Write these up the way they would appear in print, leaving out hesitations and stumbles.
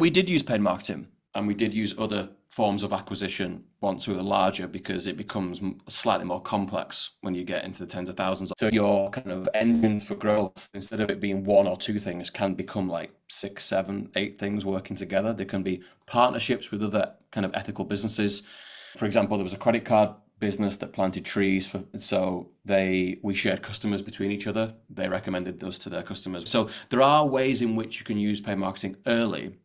We did use paid marketing, and we did use other forms of acquisition once we were larger, because it becomes slightly more complex when you get into the tens of thousands. So your kind of engine for growth, instead of it being one or two things, can become like 6, 7, 8 things working together. There can be partnerships with other kind of ethical businesses. For example, there was a credit card business that planted trees we shared customers between each other. They recommended those to their customers. So there are ways in which you can use paid marketing early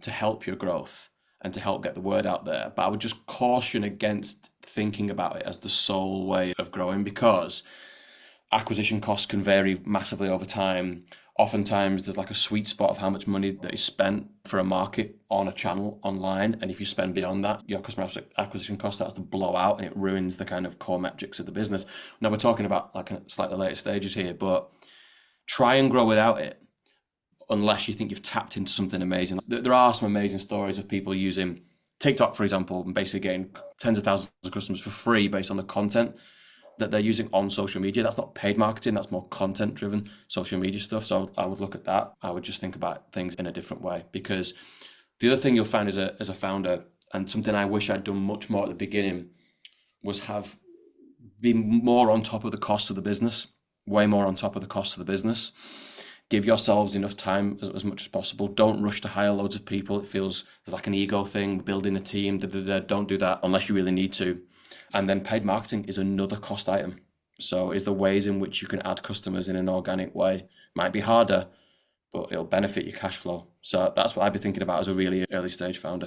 to help your growth and to help get the word out there. But I would just caution against thinking about it as the sole way of growing, because acquisition costs can vary massively over time. Oftentimes there's like a sweet spot of how much money that is spent for a market on a channel online. And if you spend beyond that, your customer acquisition cost starts to blow out and it ruins the kind of core metrics of the business. Now we're talking about like slightly later stages here, but try and grow without it, unless you think you've tapped into something amazing. There are some amazing stories of people using TikTok, for example, and basically getting tens of thousands of customers for free based on the content that they're using on social media. That's not paid marketing, that's more content driven social media stuff. So I would look at that. I would just think about things in a different way, because the other thing you'll find as a founder, and something I wish I'd done much more at the beginning, was have been more on top of the costs of the business, way more on top of the costs of the business. Give yourselves enough time as much as possible. Don't rush to hire loads of people. It feels there's like an ego thing, building a team. Don't do that unless you really need to. And then paid marketing is another cost item. So is the ways in which you can add customers in an organic way. Might be harder, but it'll benefit your cash flow. So that's what I'd be thinking about as a really early stage founder.